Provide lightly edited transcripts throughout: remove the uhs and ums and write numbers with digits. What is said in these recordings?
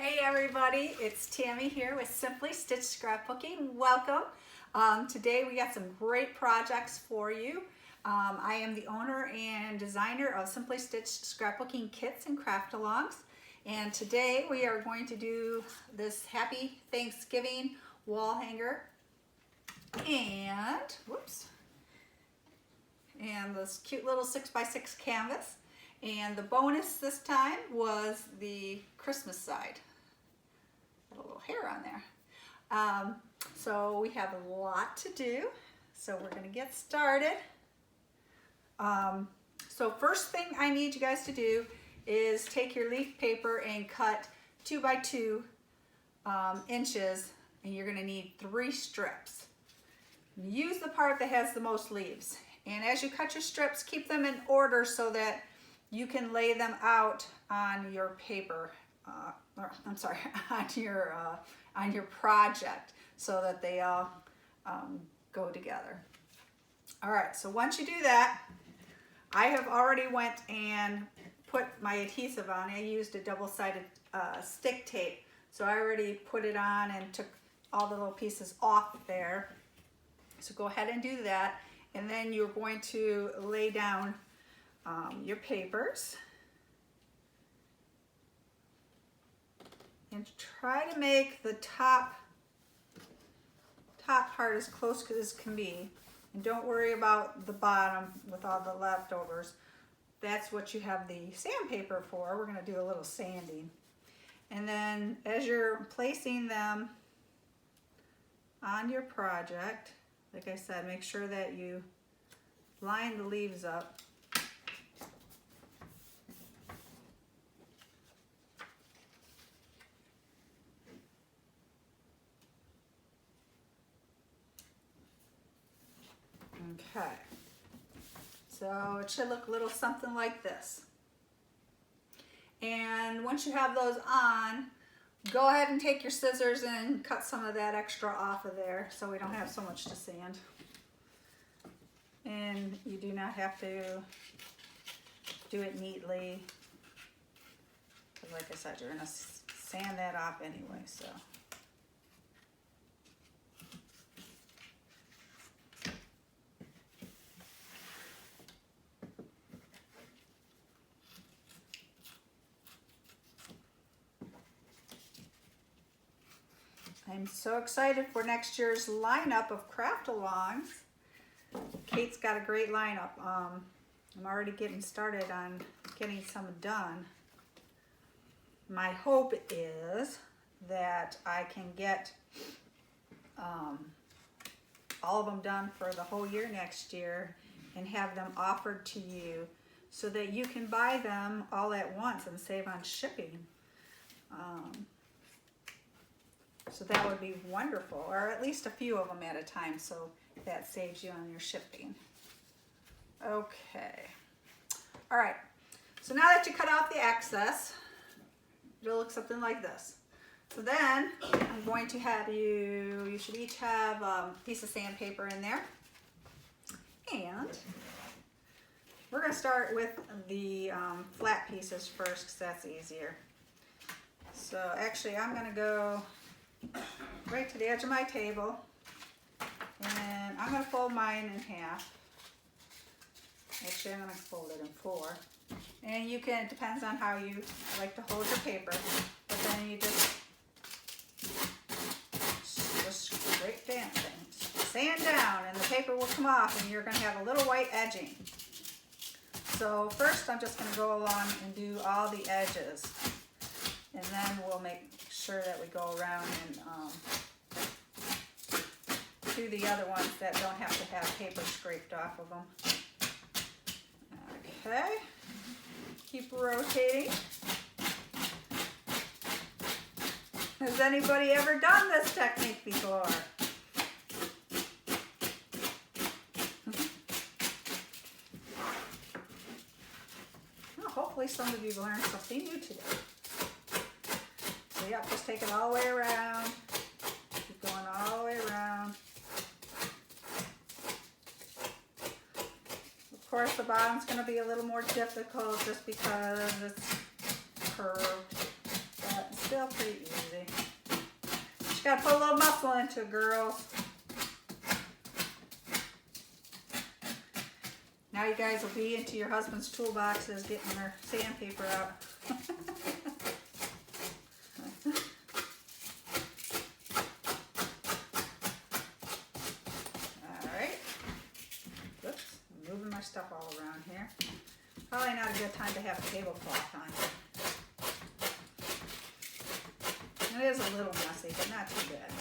Hey everybody, it's Tammy here with Simply Stitch Scrapbooking. Welcome. Today we got some great projects for you. I am the owner and designer of Simply Stitch Scrapbooking Kits and Craft-Alongs. And today we are going to do this Happy Thanksgiving wall hanger and, and this cute little 6x6 canvas. And the bonus this time was the Christmas side. Got a little hair on there. So we have a lot to do. So we're gonna get started. So first thing I need you guys to do is take your leaf paper and cut 2 by 2 inches, and you're gonna need 3 strips. Use the part that has the most leaves. And as you cut your strips, keep them in order so that you can lay them out on your paper, on your project, so that they all go together. All right, so once you do that, I have already went and put my adhesive on. I used a double-sided stick tape, so I already put it on and took all the little pieces off there. So go ahead and do that, and then you're going to lay down your papers and try to make the top part as close as can be, and don't worry about the bottom with all the leftovers. That's what you have the sandpaper for. We're going to do a little sanding. And then as you're placing them on your project, like I said, make sure that you line the leaves up. Okay, so it should look a little something like this. And once you have those on, go ahead and take your scissors and cut some of that extra off of there so we don't have so much to sand. And you do not have to do it neatly, because like I said, you're going to sand that off anyway, so. I'm so excited for next year's lineup of craft-alongs. Kate's got a great lineup. I'm already getting started on getting some done. My hope is that I can get all of them done for the whole year next year and have them offered to you so that you can buy them all at once and save on shipping. So that would be wonderful, or at least a few of them at a time, so that saves you on your shipping. Okay. All right. So now that you cut out the excess, it'll look something like this. So then I'm going to have you should each have a piece of sandpaper in there. And we're going to start with the flat pieces first, because that's easier. So actually I'm going to go right to the edge of my table, and I'm going to fold mine in half. Actually, I'm going to fold it in 4. And you can, it depends on how you like to hold your paper, but then you just scrape down, sand down, and the paper will come off, and you're going to have a little white edging. So first I'm just going to go along and do all the edges, and then we'll make sure that we go around and do the other ones that don't have to have paper scraped off of them. Okay, keep rotating. Has anybody ever done this technique before? Well, hopefully some of you learned something new today. So yep, just take it all the way around. Keep going all the way around. Of course, the bottom's going to be a little more difficult just because it's curved. But still pretty easy. You gotta put a little muscle into it, girls. Now you guys will be into your husband's toolboxes getting their sandpaper out. Alright. Oops, I'm moving my stuff all around here. Probably not a good time to have a tablecloth on. It is a little messy, but not too bad.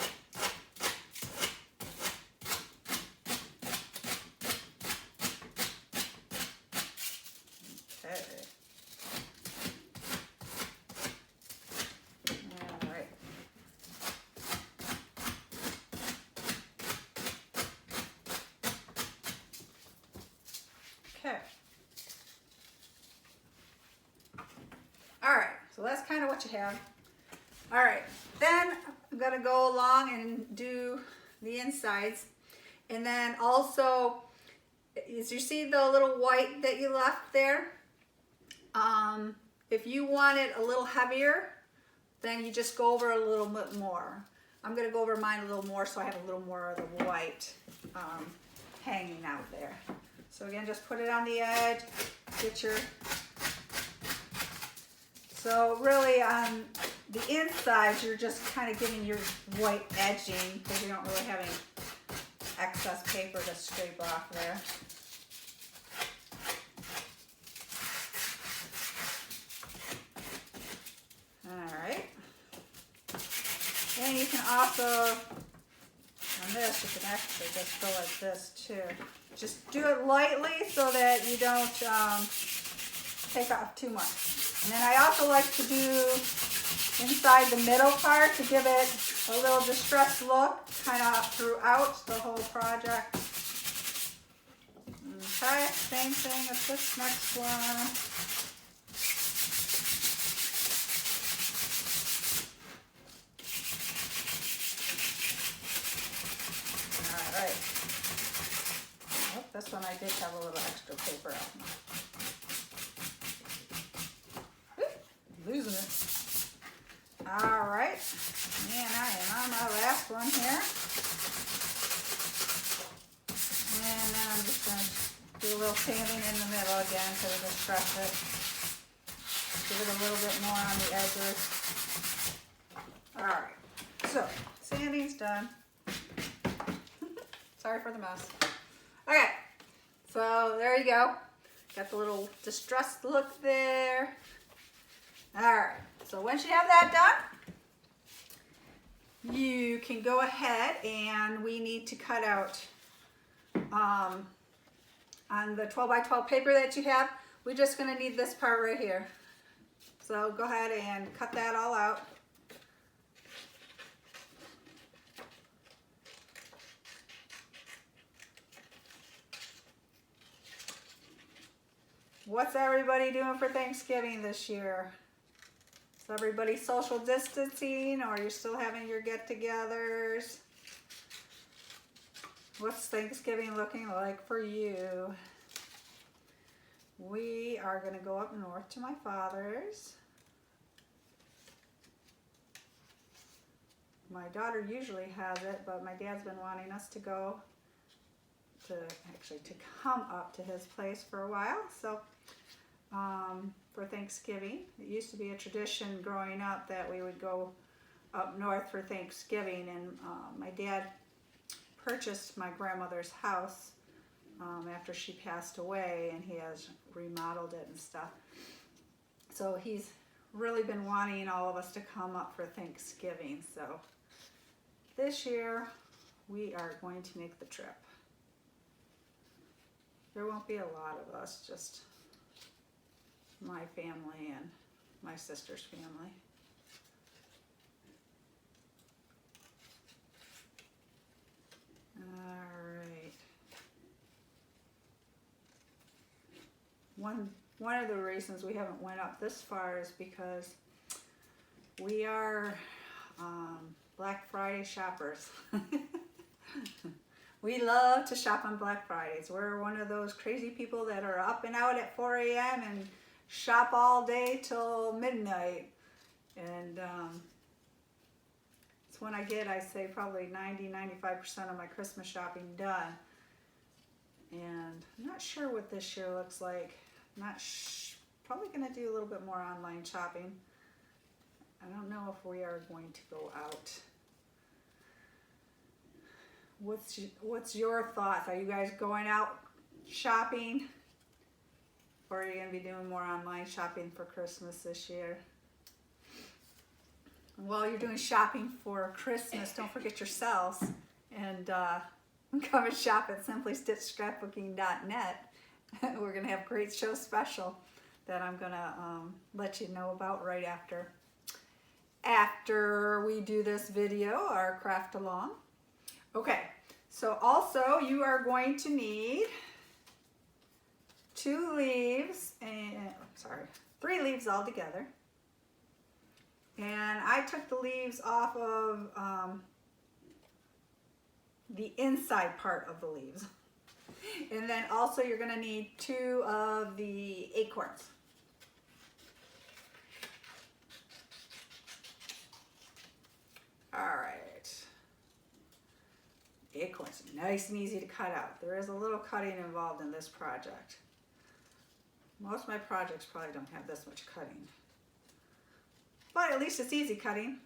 Okay. All right. Okay. All right, so that's kind of what you have. All right, then I'm gonna go along and do the insides. And then also, as you see the little white that you left there, if you want it a little heavier, then you just go over a little bit more. I'm gonna go over mine a little more so I have a little more of the white hanging out there. So again, just put it on the edge, get your, so really on the inside, you're just kind of giving your white edging because you don't really have any excess paper to scrape off there. Alright. And you can also, on this, you can actually just go like this too. Just do it lightly so that you don't take off too much. And then I also like to do inside the middle part to give it a little distressed look kind of throughout the whole project. Okay, same thing with this next one. Alright. Oh, this one I did have a little extra paper out. Losing it. Alright, and I am on my last one here. And then I'm just going to do a little sanding in the middle again to distress it. Give it a little bit more on the edges. Alright, so sanding's done. Sorry for the mess. Okay, so there you go. Got the little distressed look there. Alright, so once you have that done, you can go ahead and we need to cut out on the 12 by 12 paper that you have, we're just going to need this part right here. So go ahead and cut that all out. What's everybody doing for Thanksgiving this year? Is everybody social distancing, or you're still having your get-togethers? What's Thanksgiving looking like for you? We are going to go up north to my father's. My daughter usually has it, but my dad's been wanting us to go to come up to his place for a while. So for Thanksgiving, it used to be a tradition growing up that we would go up north for Thanksgiving, and my dad purchased my grandmother's house after she passed away, and he has remodeled it and stuff. So he's really been wanting all of us to come up for Thanksgiving. So this year we are going to make the trip. There won't be a lot of us, just my family and my sister's family. Alright. One of the reasons we haven't went up this far is because we are Black Friday shoppers. We love to shop on Black Fridays. We're one of those crazy people that are up and out at 4 a.m. and shop all day till midnight. And it's when I get, I say, probably 90–95% of my Christmas shopping done. And I'm not sure what this year looks like. Probably going to do a little bit more online shopping. I don't know if we are going to go out. What's your thoughts? Are you guys going out shopping? Or are you going to be doing more online shopping for Christmas this year? While you're doing shopping for Christmas, don't forget yourselves and come and shop at simplystitchscrapbooking.net. We're going to have a great show special that I'm going to let you know about right after we do this video, our craft along. Okay, so also you are going to need 3 leaves altogether. And I took the leaves off of the inside part of the leaves. And then also you're going to need 2 of the acorns. All right. Acorns, nice and easy to cut out. There is a little cutting involved in this project. Most of my projects probably don't have this much cutting. But at least it's easy cutting.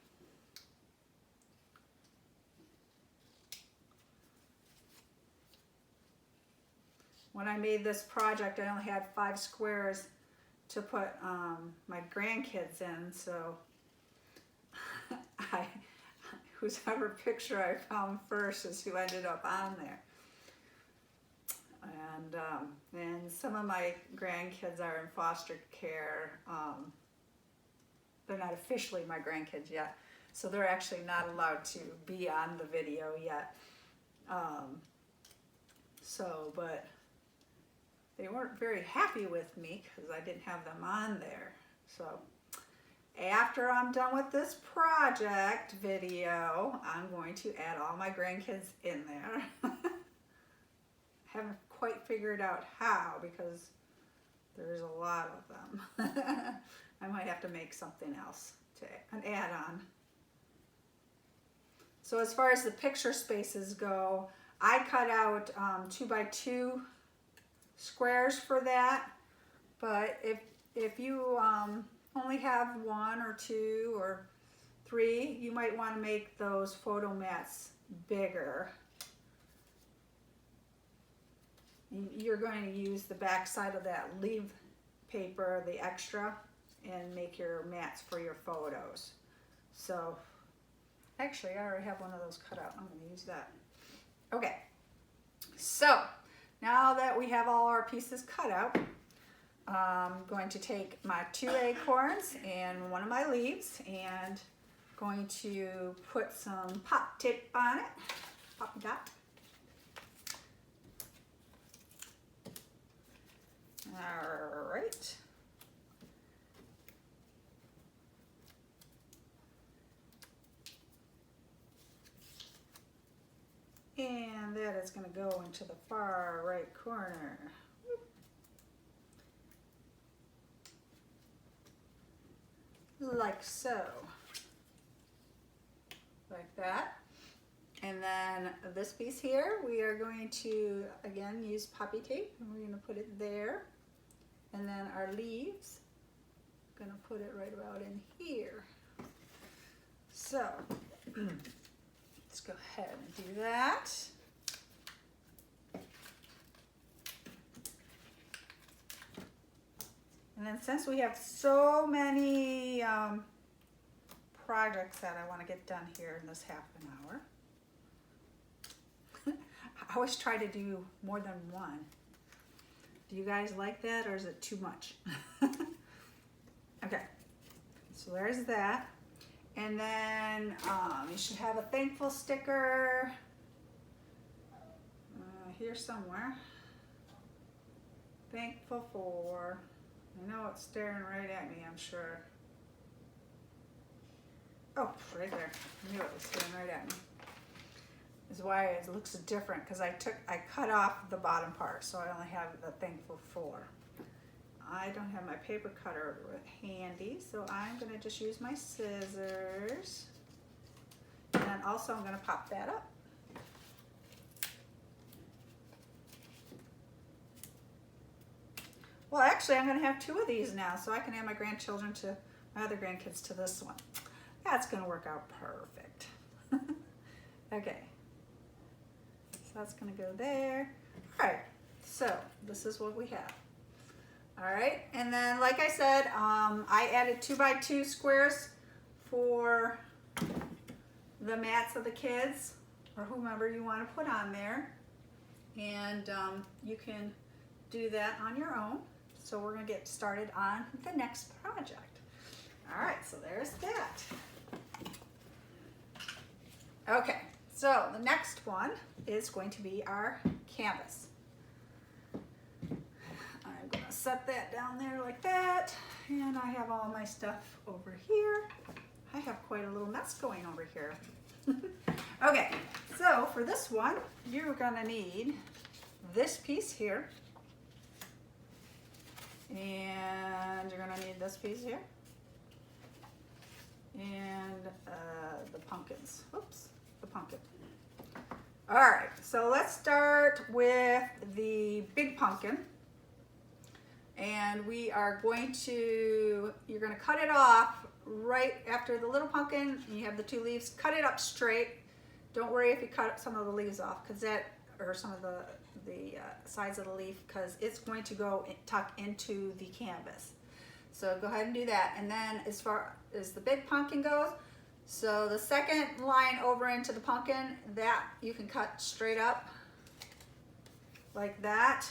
When I made this project, I only had 5 squares to put my grandkids in, so whoever picture I found first is who ended up on there. And some of my grandkids are in foster care. They're not officially my grandkids yet, so they're actually not allowed to be on the video yet. But they weren't very happy with me because I didn't have them on there. So after I'm done with this project video, I'm going to add all my grandkids in there. Haven't quite figured out how because there's a lot of them. I might have to make something else an add-on. So as far as the picture spaces go, I cut out 2x2 squares for that. But if you only have 1 or 2 or 3, you might want to make those photo mats bigger. You're going to use the back side of that leaf paper, the extra, and make your mats for your photos. So actually I already have one of those cut out. I'm going to use that. Okay, so now that we have all our pieces cut out, I'm going to take my 2 acorns and 1 of my leaves and going to put some pop tape on it, poppy dot. All right. And that is going to go into the far right corner. Like so. Like that. And then this piece here, we are going to, again, use poppy tape. And we're going to put it there. And then our leaves, I'm going to put it right about in here. So, let's go ahead and do that. And then since we have so many projects that I want to get done here in this half an hour, I always try to do more than one. Do you guys like that, or is it too much? Okay, so there's that. And then you should have a thankful sticker here somewhere. Thankful for, I know it's staring right at me, I'm sure. Oh, right there. I knew it was staring right at me. This is why it looks different, because I cut off the bottom part, so I only have the thankful for. I don't have my paper cutter handy, so I'm gonna just use my scissors. And then also I'm gonna pop that up. Well, actually I'm gonna have 2 of these now, so I can add my grandchildren to, my other grandkids to this one. That's gonna work out perfect. Okay, so that's gonna go there. All right, so this is what we have. All right, and then like I said, I added 2x2 squares for the mats of the kids or whomever you want to put on there. And you can do that on your own. So we're gonna get started on the next project. All right, so there's that. Okay, so the next one is going to be our canvas. I'm gonna set that down there like that, and I have all my stuff over here. I have quite a little mess going over here. Okay, so for this one, you're gonna need this piece here, and you're gonna need this piece here, and the pumpkins. Oops, the pumpkin. All right, so let's start with the big pumpkin. And we are going to, you're gonna cut it off right after the little pumpkin, and you have the 2 leaves, cut it up straight. Don't worry if you cut some of the leaves off, because that, or some of the sides of the leaf, because it's going to go tuck into the canvas. So go ahead and do that. And then as far as the big pumpkin goes, so the second line over into the pumpkin, that you can cut straight up like that.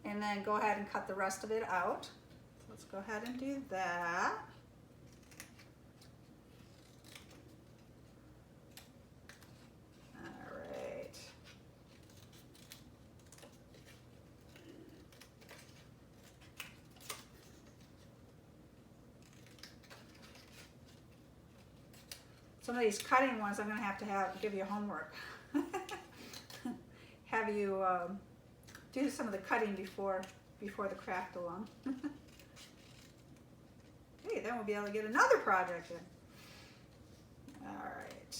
And then go ahead and cut the rest of it out. So let's go ahead and do that. All right. Some of these cutting ones I'm going to have give you homework. Have you do some of the cutting before the craft along. Hey, then we'll be able to get another project in. All right.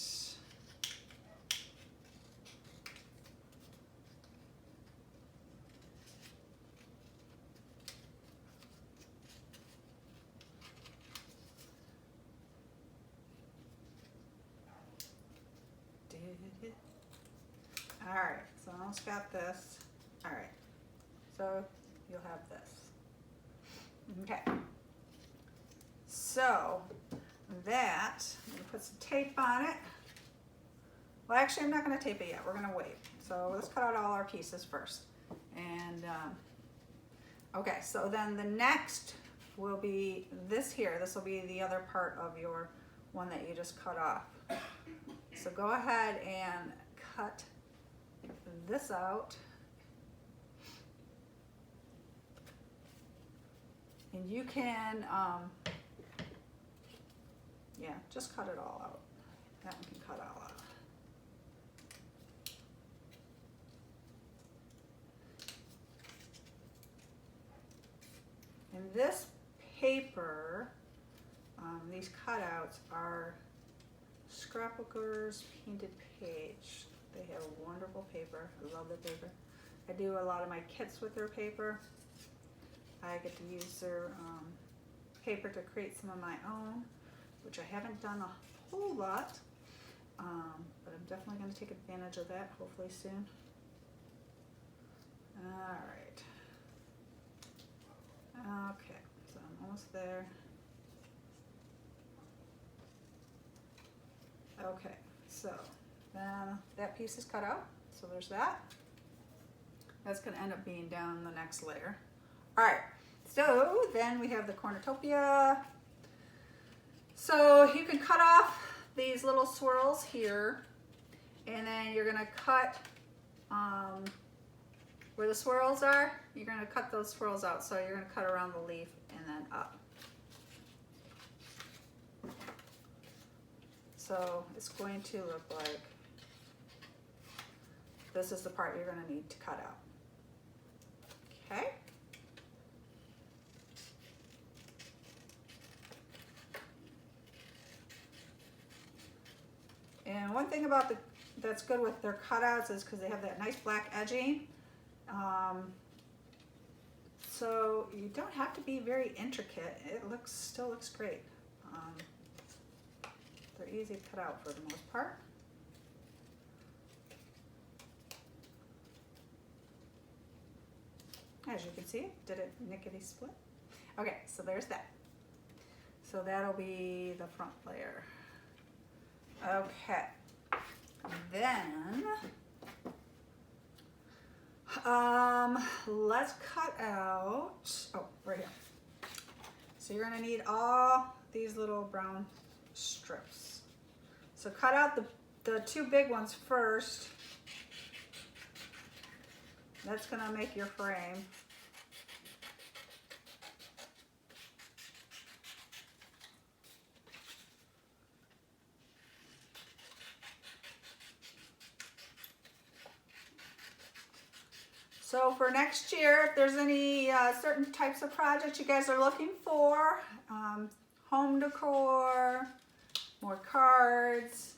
All right, so I almost got this. All right, so you'll have this. Okay, so that, I'm gonna put some tape on it. Well, actually, I'm not gonna tape it yet. We're gonna wait. So let's cut out all our pieces first. And, okay, so then the next will be this here. This will be the other part of your one that you just cut off. So go ahead and cut this out. And you can, yeah, just cut it all out. That one can cut all out. And this paper, these cutouts are Scrapbooker's Painted Page. They have wonderful paper. I love the paper. I do a lot of my kits with their paper. I get to use their paper to create some of my own, which I haven't done a whole lot, but I'm definitely going to take advantage of that hopefully soon. All right. Okay, so I'm almost there. Okay, so then that piece is cut out, so there's that. That's going to end up being down the next layer. All right, so then we have the Cornetopia. So you can cut off these little swirls here, and then you're going to cut where the swirls are, you're going to cut those swirls out. So you're going to cut around the leaf and then up. So it's going to look like this is the part you're going to need to cut out. Okay. one thing about that's good with their cutouts is because they have that nice black edging. So you don't have to be very intricate. It still looks great. They're easy to cut out for the most part. As you can see, did it nickety split? Okay, so there's that. So that'll be the front layer. Okay, then let's cut out, oh, right here. So you're gonna need all these little brown strips. So cut out the two big ones first. That's gonna make your frame. So for next year, if there's any certain types of projects you guys are looking for, home decor, more cards,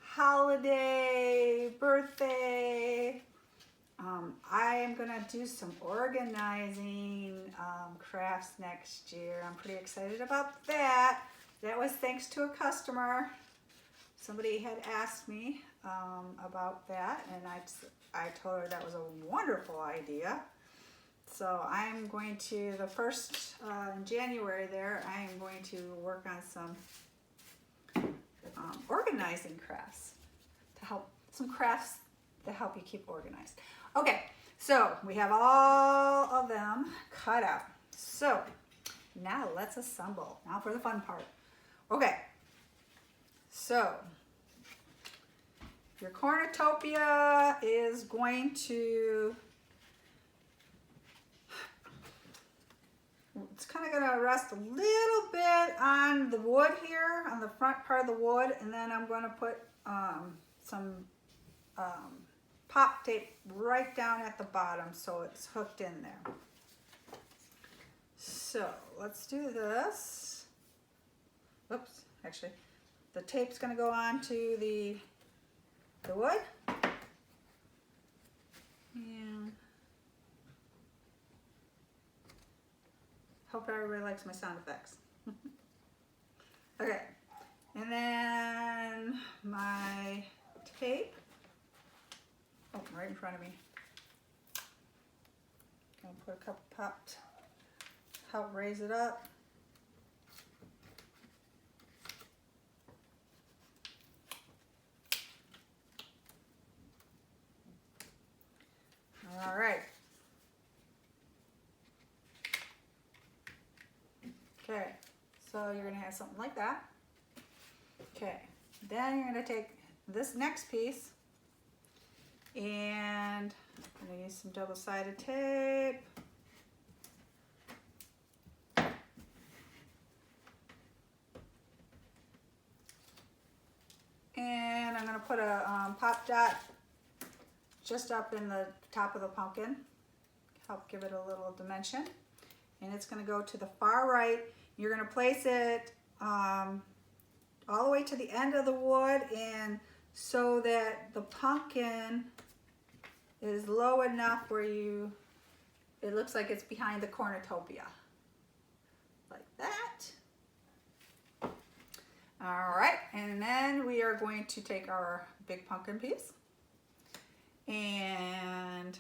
holiday, birthday, I am gonna do some organizing crafts next year. I'm pretty excited about that. That was thanks to a customer. Somebody had asked me about that, and I told her that was a wonderful idea. So I'm going to, the first in January there, I am going to work on some organizing crafts to help, some crafts to help you keep organized. Okay, so we have all of them cut out. So now let's assemble. Now for the fun part. Okay, so your Cornetopia is going to, it's kind of going to rest a little bit on the wood here, on the front part of the wood, and then I'm going to put some pop tape right down at the bottom so it's hooked in there. So let's do this. Oops, actually, the tape's going to go on to the wood. And hope everybody likes my sound effects. Okay, and then my tape. Oh, right in front of me. Gonna put a couple popped, help raise it up. All right. Okay, so you're gonna have something like that. Okay, then you're gonna take this next piece and I'm gonna use some double-sided tape. And I'm gonna put a pop dot just up in the top of the pumpkin, help give it a little dimension. And it's gonna go to the far right. You're gonna place it all the way to the end of the wood, and so that the pumpkin is low enough where it looks like it's behind the Cornetopia. Like that. All right, and then we are going to take our big pumpkin piece. And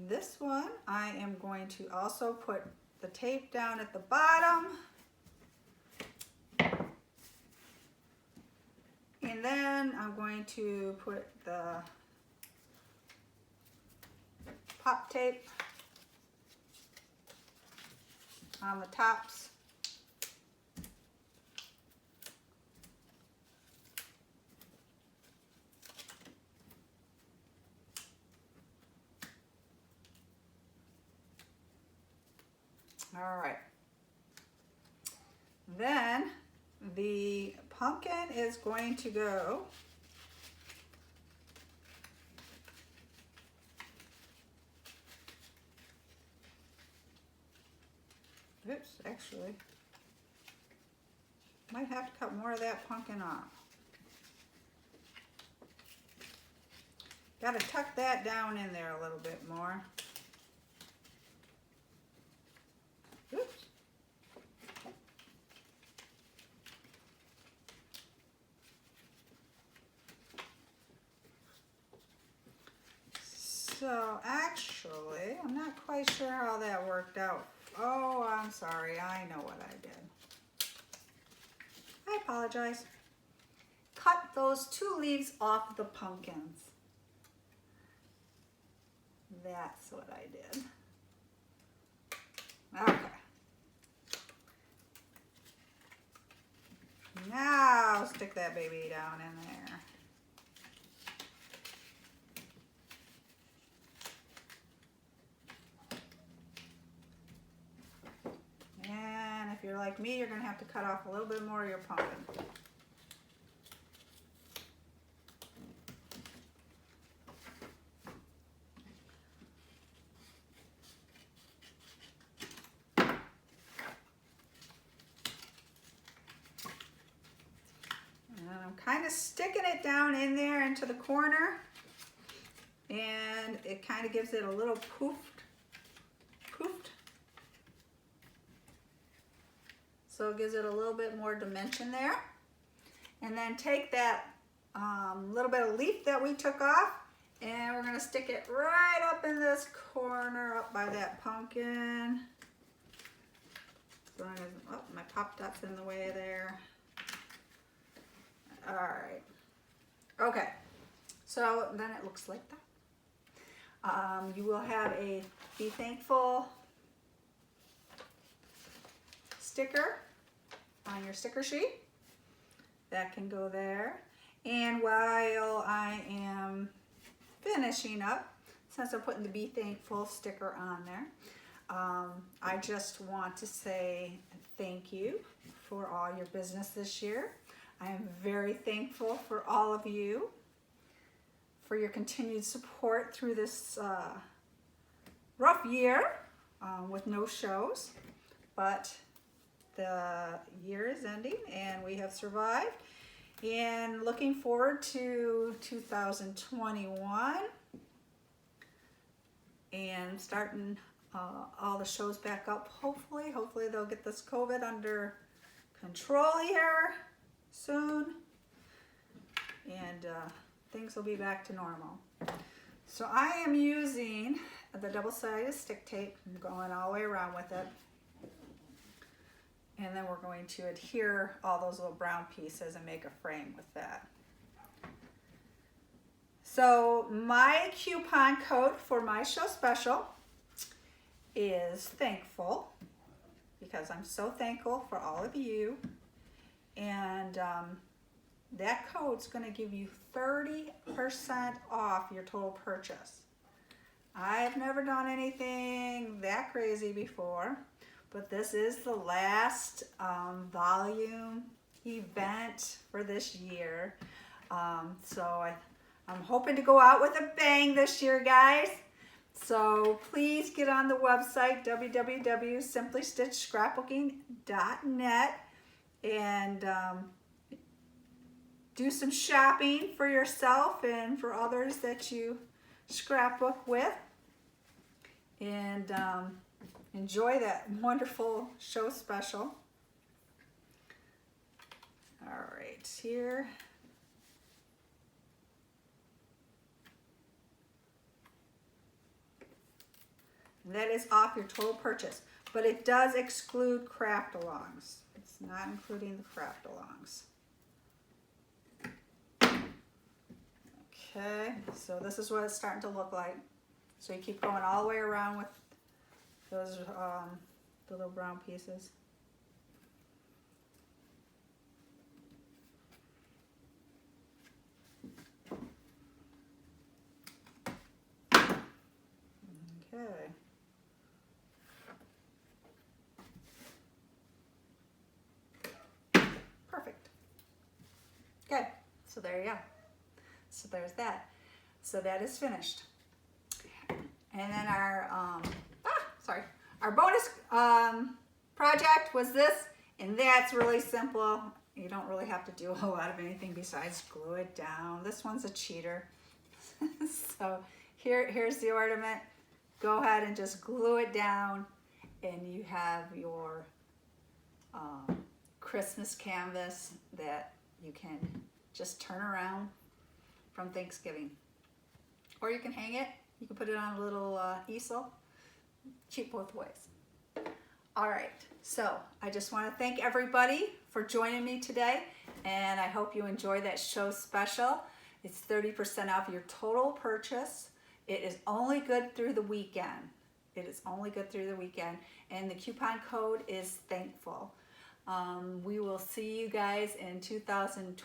this one, I am going to also put the tape down at the bottom. And then I'm going to put the pop tape on the tops. All right. Then the pumpkin is going to go oops, actually. Might have to cut more of that pumpkin off. Got to tuck that down in there a little bit more. Oops. So actually, I'm not quite sure how that worked out. Oh, I'm sorry. I know what I did. I apologize. Cut those 2 leaves off the pumpkins. That's what I did. Okay. Now stick that baby down in there. And if you're like me, you're going to have to cut off a little bit more of your pumpkin. I'm kind of sticking it down in there into the corner, and it kind of gives it a little poofed. So it gives it a little bit more dimension there. And then take that little bit of leaf that we took off, and we're gonna stick it right up in this corner up by that pumpkin. So oh, my pop dot's in the way there. All right. Okay. So then it looks like that. You will have a Be Thankful sticker on your sticker sheet. That can go there. And while I am finishing up, since I'm putting the Be Thankful sticker on there, I just want to say thank you for all your business this year. I am very thankful for all of you for your continued support through this rough year with no shows, but the year is ending and we have survived, and looking forward to 2021 and starting all the shows back up. Hopefully they'll get this COVID under control here soon, and things will be back to normal. So I am using the double-sided stick tape. I'm going all the way around with it, and then we're going to adhere all those little brown pieces and make a frame with that. So my coupon code for my show special is thankful, because I'm so thankful for all of you. And that code's going to give you 30% off your total purchase. I've never done anything that crazy before, but this is the last volume event for this year. So I'm hoping to go out with a bang this year, guys. So please get on the website, www.simplystitchscrapbooking.net, and do some shopping for yourself and for others that you scrapbook with, and enjoy that wonderful show special. All right, here. That is off your total purchase, but it does exclude craft-alongs. It's not including the craft-alongs. Okay, so this is what it's starting to look like. So you keep going all the way around with those the little brown pieces. Okay. Perfect. Good. So there you go. So there's that. So that is finished. And then our our bonus project was this, and that's really simple. You don't really have to do a whole lot of anything besides glue it down. This one's a cheater. So here's the ornament. Go ahead and just glue it down, and you have your Christmas canvas that you can just turn around from Thanksgiving. Or you can hang it. You can put it on a little easel. Cute both ways. All right, so I just want to thank everybody for joining me today, and I hope you enjoy that show special. It's 30% off your total purchase. It is only good through the weekend. It is only good through the weekend, and the coupon code is thankful. We will see you guys in 2020.